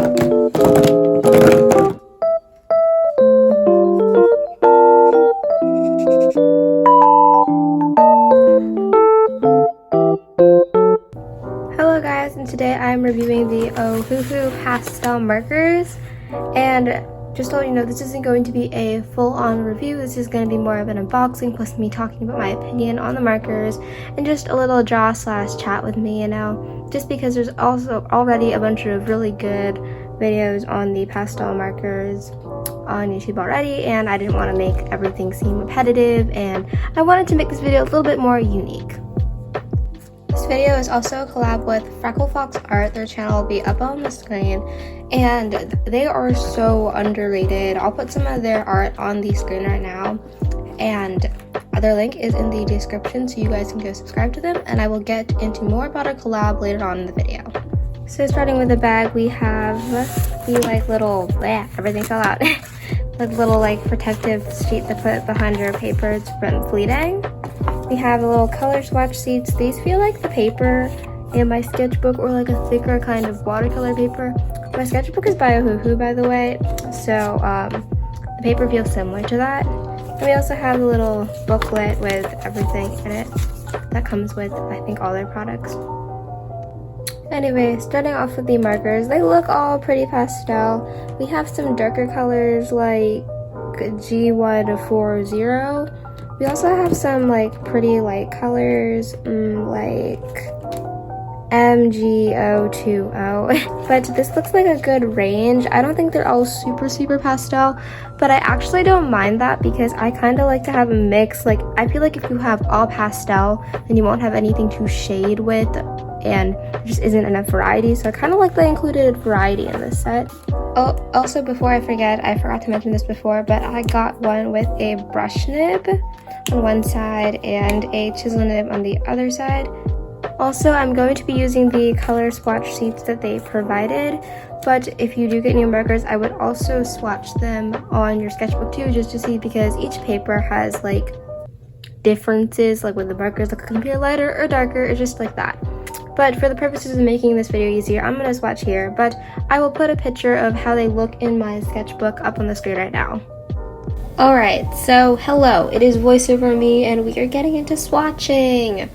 Hello guys, and today I'm reviewing the OHUHU Pastel markers, and just to let you know, this isn't going to be a full-on review. This is going to be more of an unboxing plus me talking about my opinion on the markers and just a little draw slash chat with me, you know, just because there's also already a bunch of really good videos on the pastel markers on YouTube already, and I didn't want to make everything seem repetitive, and I wanted to make this video a little bit more unique. This video is also a collab with Frekkle Fox Art. Their channel will be up on the screen, and they are so underrated. I'll put some of their art on the screen right now, and their link is in the description so you guys can go subscribe to them, and I will get into more about our collab later on in the video. So starting with the bag, we have the like little, everything fell out, the little like protective sheet to put behind your paper to prevent bleeding. We have a little color swatch sheets. These feel like the paper in my sketchbook, or like a thicker kind of watercolor paper. My sketchbook is by OHUHU, by the way, so the paper feels similar to that. And we also have a little booklet with everything in it that comes with, I think, all their products. Anyway, starting off with the markers, they look all pretty pastel. We have some darker colors like G140. We also have some like pretty light colors like MG020, but this looks like a good range. I don't think they're all super pastel, but I actually don't mind that because I kind of like to have a mix. Like, I feel like if you have all pastel, then you won't have anything to shade with, and there just isn't enough variety, so I kind of like the included variety in this set. Oh, also before I forget, I forgot to mention this before, but I got one with a brush nib on one side and a chisel nib on the other side. Also, I'm going to be using the color swatch sheets that they provided, but if you do get new markers, I would also swatch them on your sketchbook too, just to see, because each paper has like differences, like when the markers look can be lighter or darker, or just like that. But for the purposes of making this video easier, I'm going to swatch here, but I will put a picture of how they look in my sketchbook up on the screen right now. Alright, so hello, it is voiceover me, and we are getting into swatching.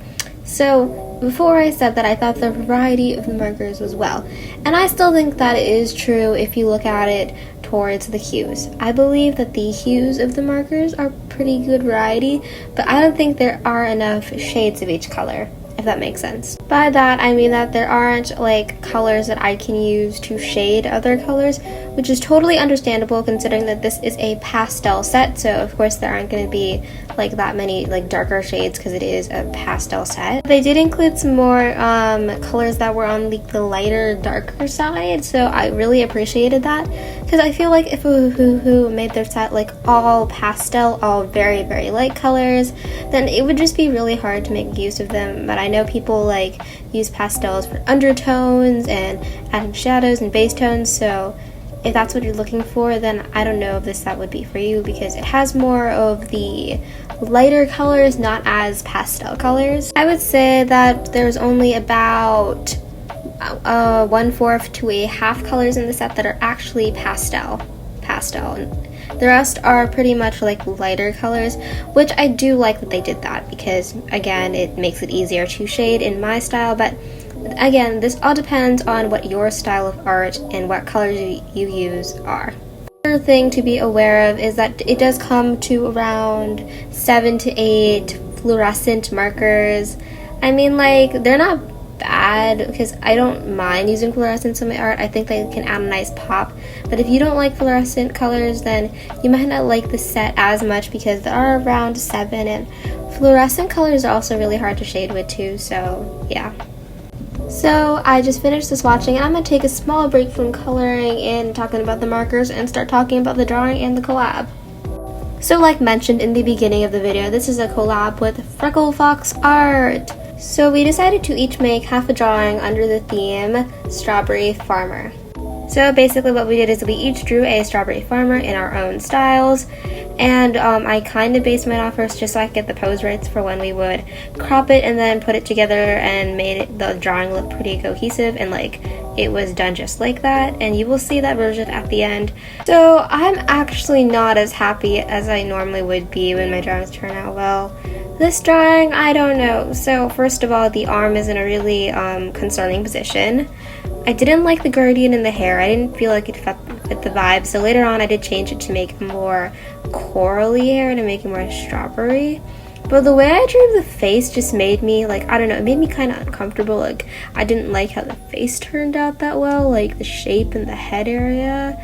So before I said that I thought the variety of the markers was well, and I still think that it is true if you look at it towards the hues. I believe that the hues of the markers are pretty good variety, but I don't think there are enough shades of each color, if that makes sense. By that, I mean that there aren't like colors that I can use to shade other colors, which is totally understandable considering that this is a pastel set, so of course there aren't going to be like that many like darker shades because it is a pastel set. They did include some more colors that were on like the lighter, darker side, so I really appreciated that, because I feel like if OHUHU made their set like all pastel, all very light colors, then it would just be really hard to make use of them. But I know people like use pastels for undertones and adding shadows and base tones, so if that's what you're looking for, then I don't know if this set would be for you, because it has more of the lighter colors, not as pastel colors. I would say that there's only about 1/4 to a half colors in the set that are actually pastel. The rest are pretty much like lighter colors, which I do like that they did that, because again, it makes it easier to shade in my style. But again, this all depends on what your style of art and what colors you use are. Another thing to be aware of is that it does come to around 7 to 8 fluorescent markers. I mean, like, they're not bad, because I don't mind using fluorescents in my art. I think they can add a nice pop, but if you don't like fluorescent colors, then you might not like the set as much, because there are around 7, and fluorescent colors are also really hard to shade with too, so yeah. So I just finished the swatching, and I'm going to take a small break from coloring and talking about the markers and start talking about the drawing and the collab. So like mentioned in the beginning of the video, this is a collab with Frekkle Fox Art. So we decided to each make half a drawing under the theme Strawberry Farmer. So basically what we did is we each drew a strawberry farmer in our own styles, and I kind of based mine off first just so I could get the pose rates for when we would crop it and then put it together, and made the drawing look pretty cohesive and like it was done just like that, and you will see that version at the end. So I'm actually not as happy as I normally would be when my drawings turn out well. This drawing, I don't know. So first of all, the arm is in a really concerning position. I didn't like the gradient in the hair. I didn't feel like it fit the vibe, so later on I did change it to make it more corally hair, to make it more strawberry. But the way I drew the face just made me, like, I don't know, it made me kind of uncomfortable. Like, I didn't like how the face turned out that well, like the shape in the head area.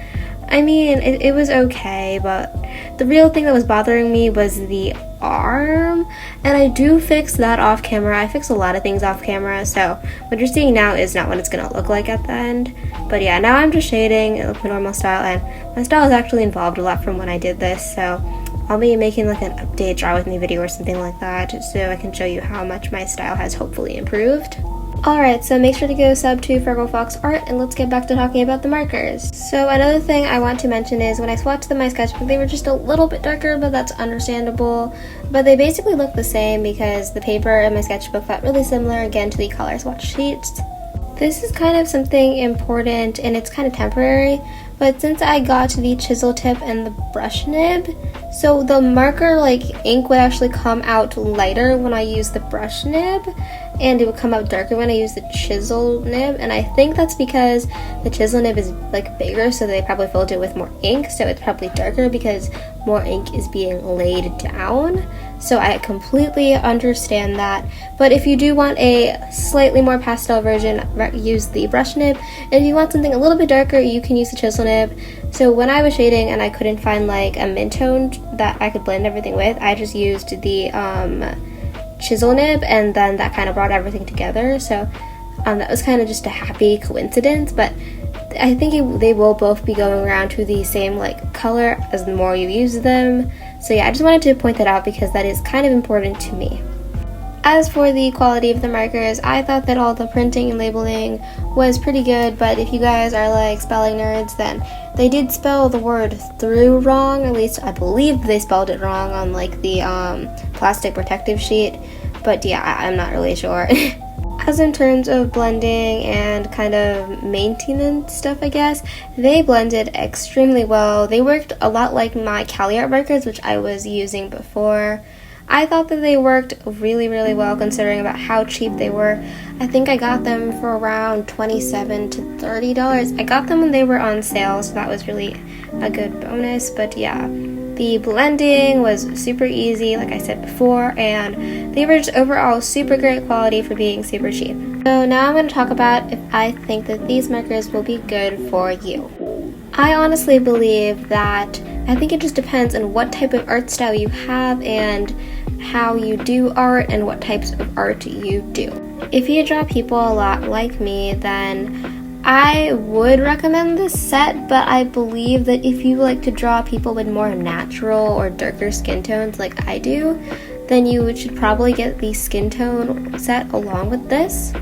I mean, it was okay, but the real thing that was bothering me was the arm, and I do fix that off camera. I fix a lot of things off camera, so what you're seeing now is not what it's gonna look like at the end. But yeah, now I'm just shading it with my normal style, and my style has actually evolved a lot from when I did this, so I'll be making like an update draw with me video or something like that, so I can show you how much my style has hopefully improved. Alright, so make sure to go sub to Frekkle Fox Art, and let's get back to talking about the markers. So another thing I want to mention is when I swatched them in my sketchbook, they were just a little bit darker, but that's understandable. But they basically look the same because the paper in my sketchbook felt really similar, again, to the color swatch sheets. This is kind of something important, and it's kind of temporary, but since I got the chisel tip and the brush nib, so the marker like ink would actually come out lighter when I use the brush nib, and it would come out darker when I use the chisel nib, and I think that's because the chisel nib is like bigger, so they probably filled it with more ink, so it's probably darker because more ink is being laid down. So I completely understand that, but if you do want a slightly more pastel version, use the brush nib, and if you want something a little bit darker, you can use the chisel nib. So when I was shading and I couldn't find like a mid-tone that I could blend everything with, I just used the chisel nib, and then that kind of brought everything together. So that was kind of just a happy coincidence, but I think they will both be going around to the same like color as the more you use them. So yeah, I just wanted to point that out because that is kind of important to me. As for the quality of the markers, I thought that all the printing and labeling was pretty good, but if you guys are like spelling nerds, then they did spell the word through wrong. At least I believe they spelled it wrong on like the plastic protective sheet, but yeah, I'm not really sure. As in terms of blending and kind of maintenance stuff, I guess, they blended extremely well. They worked a lot like my Cali art markers, which I was using before. I thought that they worked really, really well considering about how cheap they were. I think I got them for around $27 to $30. I got them when they were on sale, so that was really a good bonus. But yeah, the blending was super easy, like I said before, and they were just overall super great quality for being super cheap. So now I'm going to talk about if I think that these markers will be good for you. I honestly believe that I think it just depends on what type of art style you have and how you do art and what types of art you do. If you draw people a lot like me, then I would recommend this set, but I believe that if you like to draw people with more natural or darker skin tones like I do, then you should probably get the skin tone set along with this.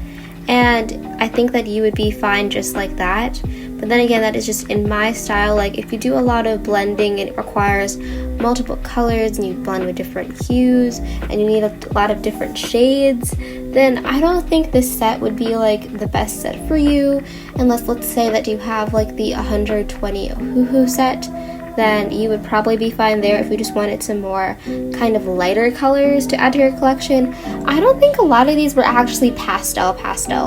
And I think that you would be fine just like that. But then again, that is just in my style. Like if you do a lot of blending and it requires multiple colors and you blend with different hues and you need a lot of different shades, then I don't think this set would be like the best set for you. Unless, let's say that you have like the 120 OHUHU set, then you would probably be fine there if you just wanted some more kind of lighter colors to add to your collection. I don't think a lot of these were actually pastel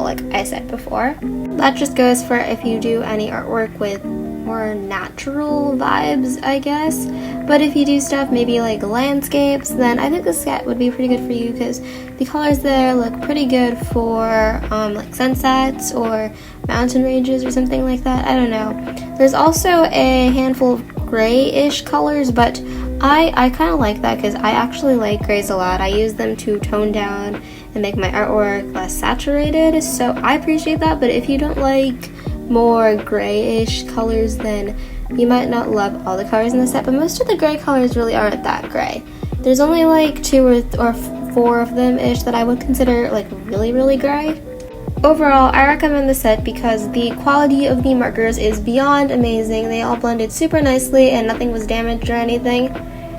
like I said before. That just goes for if you do any artwork with more natural vibes, I guess. But if you do stuff maybe like landscapes, then I think this set would be pretty good for you because the colors there look pretty good for like sunsets or mountain ranges or something like that. I don't know. There's also a handful of grayish colors, but I kind of like that because I actually like grays a lot. I use them to tone down and make my artwork less saturated, so I appreciate that. But if you don't like more grayish colors, then you might not love all the colors in the set, but most of the gray colors really aren't that gray. There's only like 2 or 4 of them ish that I would consider like really, really gray. Overall, I recommend the set because the quality of the markers is beyond amazing. They all blended super nicely and nothing was damaged or anything.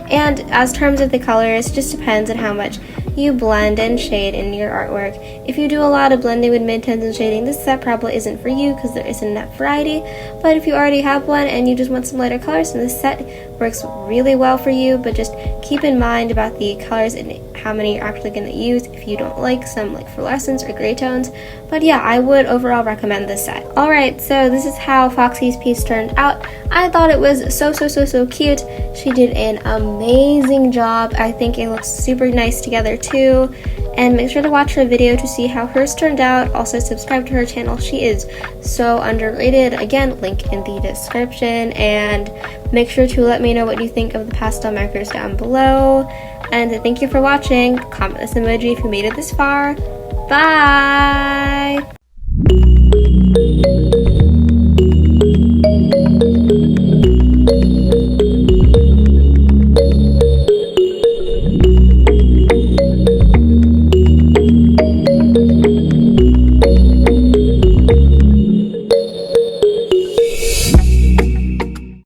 And as terms of the colors, it just depends on how much you blend and shade in your artwork. If you do a lot of blending with mid-tones and shading, this set probably isn't for you because there isn't enough variety. But if you already have one and you just want some lighter colors, then this set works really well for you. But just keep in mind about the colors and how many you're actually going to use if you don't like some like fluorescence or gray tones. But yeah, I would overall recommend this set. Alright, so this is how Foxy's piece turned out. I thought it was so cute. She did an amazing job. I think it looks super nice together too. And make sure to watch her video to see how hers turned out. Also subscribe to her channel. She is so underrated. Again, link in the description. And make sure to let me know what you think of the pastel markers down below. And thank you for watching. Comment this emoji if you made it this far. Bye!